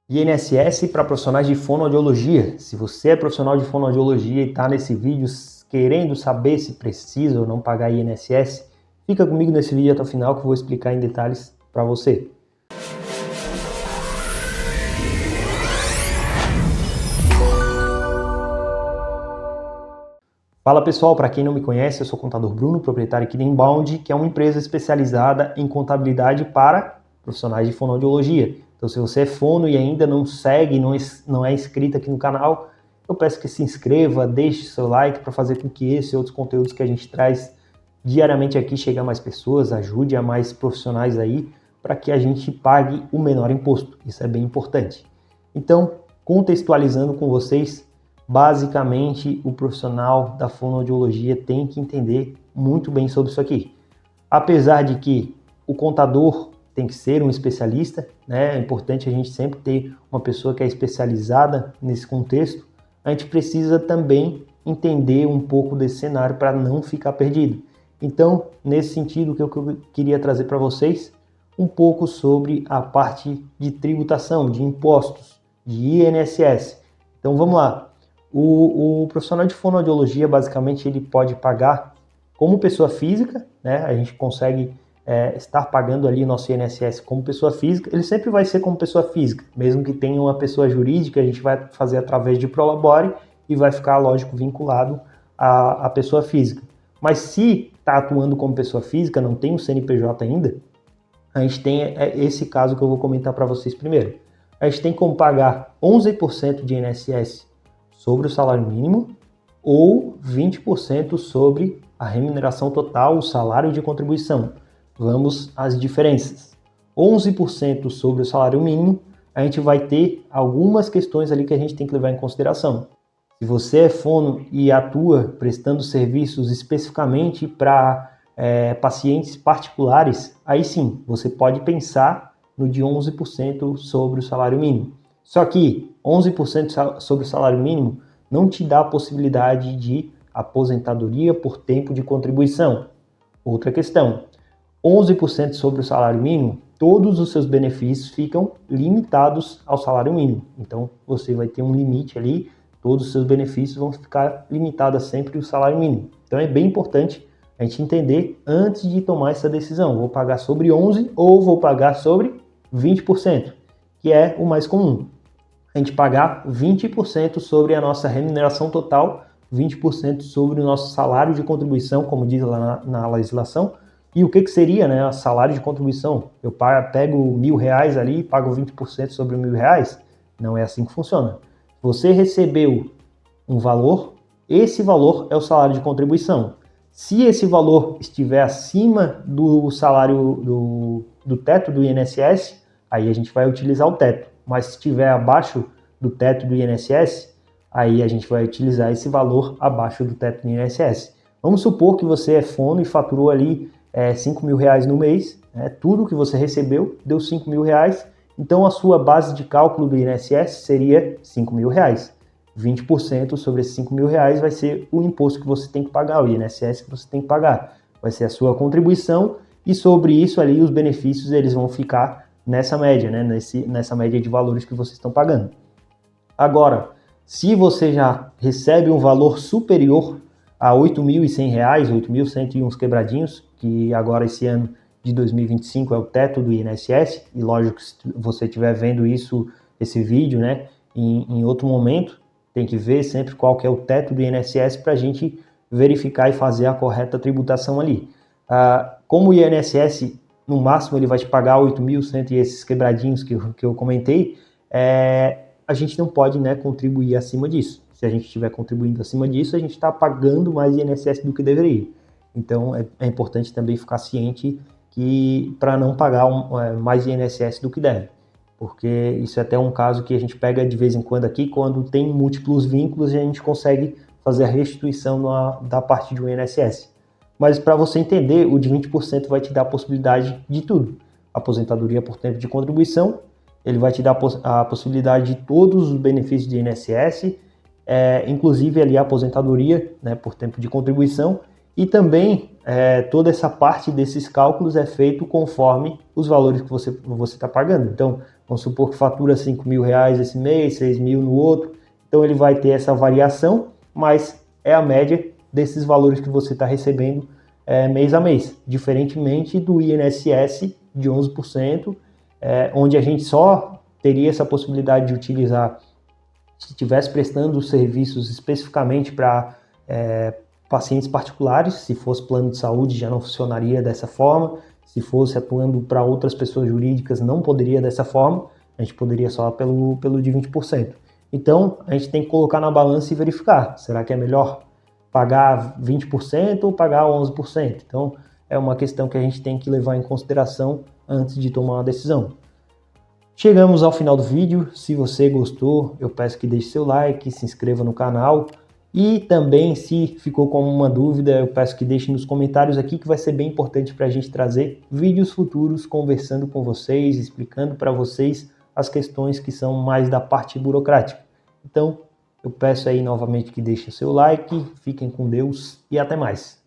INSS para profissionais de fonoaudiologia. Se você é profissional de fonoaudiologia e está nesse vídeo querendo saber se precisa ou não pagar INSS, fica comigo nesse vídeo até o final que eu vou explicar em detalhes para você. Fala pessoal, para quem não me conhece, eu sou o contador Bruno, proprietário aqui da Inbound, que é uma empresa especializada em contabilidade para profissionais de fonoaudiologia. Então, se você é fono e ainda não segue, não é inscrito aqui no canal, eu peço que se inscreva, deixe seu like para fazer com que esse e outros conteúdos que a gente traz diariamente aqui chegue a mais pessoas, ajude a mais profissionais aí, para que a gente pague o menor imposto. Isso é bem importante. Então, contextualizando com vocês, basicamente o profissional da fonoaudiologia tem que entender muito bem sobre isso aqui. Apesar de que o contador tem que ser um especialista, né? É importante a gente sempre ter uma pessoa que é especializada nesse contexto. A gente precisa também entender um pouco desse cenário para não ficar perdido. Então, nesse sentido, o que eu queria trazer para vocês um pouco sobre a parte de tributação, de impostos, de INSS. Então, vamos lá. O profissional de fonoaudiologia, basicamente, ele pode pagar como pessoa física, né? A gente consegue estar pagando ali o nosso INSS como pessoa física. Ele sempre vai ser como pessoa física, mesmo que tenha uma pessoa jurídica, a gente vai fazer através de Prolabore e vai ficar, lógico, vinculado à pessoa física. Mas se está atuando como pessoa física, não tem o CNPJ ainda, a gente tem esse caso que eu vou comentar para vocês primeiro. A gente tem como pagar 11% de INSS sobre o salário mínimo ou 20% sobre a remuneração total, o salário de contribuição. Vamos às diferenças. 11% sobre o salário mínimo, a gente vai ter algumas questões ali que a gente tem que levar em consideração. Se você é fono e atua prestando serviços especificamente para pacientes particulares, aí sim, você pode pensar no de 11% sobre o salário mínimo. Só que 11% sobre o salário mínimo não te dá a possibilidade de aposentadoria por tempo de contribuição. Outra questão, 11% sobre o salário mínimo, todos os seus benefícios ficam limitados ao salário mínimo. Então, você vai ter um limite ali, todos os seus benefícios vão ficar limitados sempre ao salário mínimo. Então, é bem importante a gente entender antes de tomar essa decisão. Vou pagar sobre 11% ou vou pagar sobre 20%, que é o mais comum. A gente pagar 20% sobre a nossa remuneração total, 20% sobre o nosso salário de contribuição, como diz lá na legislação. E o que seria, né, salário de contribuição? Eu pego R$1.000 ali e pago 20% sobre R$1.000? Não é assim que funciona. Você recebeu um valor, esse valor é o salário de contribuição. Se esse valor estiver acima do salário do teto do INSS, aí a gente vai utilizar o teto. Mas se estiver abaixo do teto do INSS, aí a gente vai utilizar esse valor abaixo do teto do INSS. Vamos supor que você é fono e faturou ali R$5.000 no mês, né? Tudo que você recebeu deu R$5.000, então a sua base de cálculo do INSS seria R$5.000. 20% sobre esses R$5.000 vai ser o imposto que você tem que pagar, o INSS que você tem que pagar. Vai ser a sua contribuição e sobre isso ali os benefícios eles vão ficar nessa média, né? Nessa média de valores que vocês estão pagando. Agora, se você já recebe um valor superior a R$8.100, R$8.100 e uns quebradinhos, que agora esse ano de 2025 é o teto do INSS, e lógico que se você estiver vendo esse vídeo, né, em outro momento, tem que ver sempre qual que é o teto do INSS para a gente verificar e fazer a correta tributação ali. Como o INSS, no máximo, ele vai te pagar R$8.100 e esses quebradinhos que eu comentei, a gente não pode, né, contribuir acima disso. Se a gente estiver contribuindo acima disso, a gente está pagando mais INSS do que deveria. Então, é importante também ficar ciente que para não pagar mais INSS do que deve. Porque isso é até um caso que a gente pega de vez em quando aqui, quando tem múltiplos vínculos e a gente consegue fazer a restituição da parte do INSS. Mas para você entender, o de 20% vai te dar a possibilidade de tudo. Aposentadoria por tempo de contribuição, ele vai te dar a possibilidade de todos os benefícios de INSS, inclusive ali a aposentadoria, né, por tempo de contribuição, e também toda essa parte desses cálculos é feito conforme os valores que você está pagando. Então, Vamos supor que fatura R$ 5.000 esse mês, 6.000 no outro. Então ele vai ter essa variação, mas é a média desses valores que você está recebendo mês a mês. Diferentemente do INSS de 11%, onde a gente só teria essa possibilidade de utilizar se estivesse prestando serviços especificamente para pacientes particulares. Se fosse plano de saúde, já não funcionaria dessa forma. Se fosse atuando para outras pessoas jurídicas, não poderia dessa forma. A gente poderia só pelo de 20%. Então, a gente tem que colocar na balança e verificar. Será que é melhor pagar 20% ou pagar 11%? Então, é uma questão que a gente tem que levar em consideração antes de tomar uma decisão. Chegamos ao final do vídeo. Se você gostou, eu peço que deixe seu like, se inscreva no canal. E também, se ficou com uma dúvida, eu peço que deixe nos comentários aqui, que vai ser bem importante para a gente trazer vídeos futuros conversando com vocês, explicando para vocês as questões que são mais da parte burocrática. Então, eu peço aí novamente que deixem seu like, fiquem com Deus e até mais.